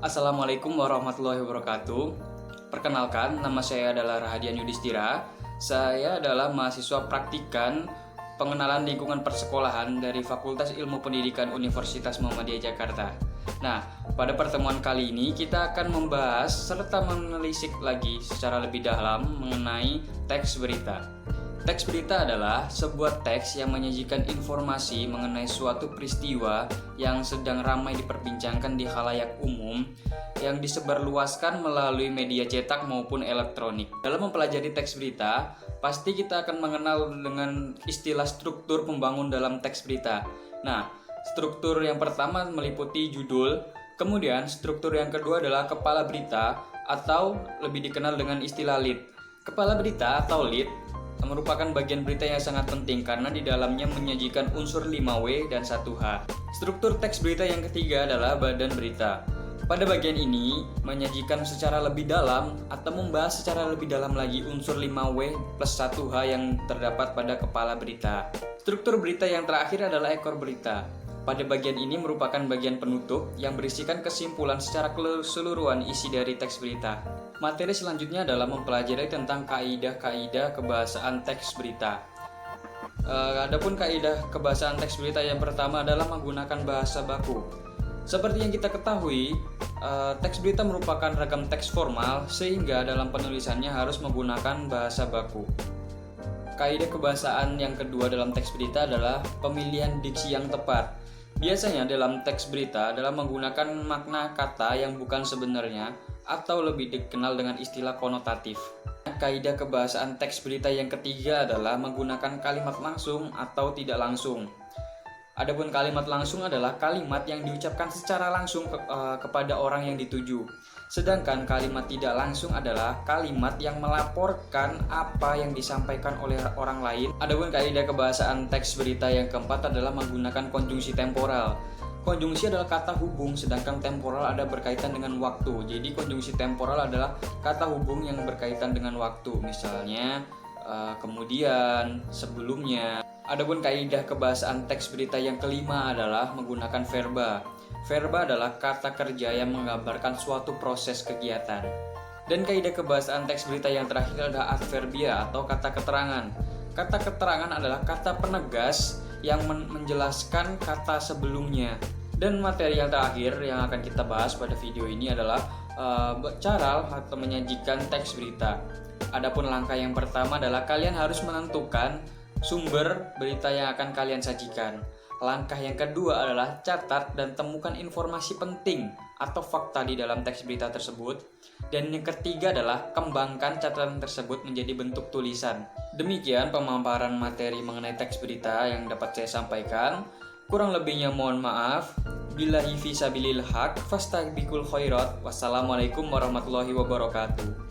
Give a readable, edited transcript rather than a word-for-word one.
Assalamualaikum warahmatullahi wabarakatuh. Perkenalkan, nama saya adalah Rahadian Yudhistira. Saya adalah mahasiswa praktikan pengenalan lingkungan persekolahan dari Fakultas Ilmu Pendidikan Universitas Muhammadiyah Jakarta. Nah, pada pertemuan kali ini kita akan membahas serta menelisik lagi secara lebih dalam mengenai teks berita. Teks berita adalah sebuah teks yang menyajikan informasi mengenai suatu peristiwa yang sedang ramai diperbincangkan di khalayak umum yang disebarluaskan melalui media cetak maupun elektronik. Dalam mempelajari teks berita, pasti kita akan mengenal dengan istilah struktur pembangun dalam teks berita. Nah, struktur yang pertama meliputi judul, kemudian struktur yang kedua adalah kepala berita atau lebih dikenal dengan istilah lead. Kepala berita atau lead merupakan bagian berita yang sangat penting karena di dalamnya menyajikan unsur 5W dan 1H. Struktur teks berita yang ketiga adalah badan berita. Pada bagian ini menyajikan secara lebih dalam atau membahas secara lebih dalam lagi unsur 5W plus 1H yang terdapat pada kepala berita. Struktur berita yang terakhir adalah ekor berita. Pada bagian ini merupakan bagian penutup yang berisikan kesimpulan secara keseluruhan isi dari teks berita. Materi selanjutnya adalah mempelajari tentang kaidah-kaidah kebahasaan teks berita. Adapun kaidah kebahasaan teks berita yang pertama adalah menggunakan bahasa baku. Seperti yang kita ketahui, teks berita merupakan ragam teks formal sehingga dalam penulisannya harus menggunakan bahasa baku. Kaidah kebahasaan yang kedua dalam teks berita adalah pemilihan diksi yang tepat. Biasanya dalam teks berita adalah menggunakan makna kata yang bukan sebenarnya atau lebih dikenal dengan istilah konotatif. Kaidah kebahasaan teks berita yang ketiga adalah menggunakan kalimat langsung atau tidak langsung. Adapun kalimat langsung adalah kalimat yang diucapkan secara langsung kepada orang yang dituju. Sedangkan kalimat tidak langsung adalah kalimat yang melaporkan apa yang disampaikan oleh orang lain. Adapun kaidah kebahasaan teks berita yang keempat adalah menggunakan konjungsi temporal. Konjungsi adalah kata hubung, sedangkan temporal ada berkaitan dengan waktu. Jadi konjungsi temporal adalah kata hubung yang berkaitan dengan waktu. Misalnya kemudian, sebelumnya. Adapun kaidah kebahasaan teks berita yang kelima adalah menggunakan verba. Verba adalah kata kerja yang menggambarkan suatu proses kegiatan. Dan kaidah kebahasaan teks berita yang terakhir adalah adverbia atau kata keterangan. Kata keterangan adalah kata penegas yang menjelaskan kata sebelumnya. Dan materi yang terakhir yang akan kita bahas pada video ini adalah cara atau menyajikan teks berita. Adapun langkah yang pertama adalah kalian harus menentukan sumber berita yang akan kalian sajikan. Langkah yang kedua adalah catat dan temukan informasi penting atau fakta di dalam teks berita tersebut. Dan yang ketiga adalah kembangkan catatan tersebut menjadi bentuk tulisan. Demikian pemaparan materi mengenai teks berita yang dapat saya sampaikan. Kurang lebihnya mohon maaf. Billahi fisabilil haq fastabiqul khairat. Wassalamualaikum warahmatullahi wabarakatuh.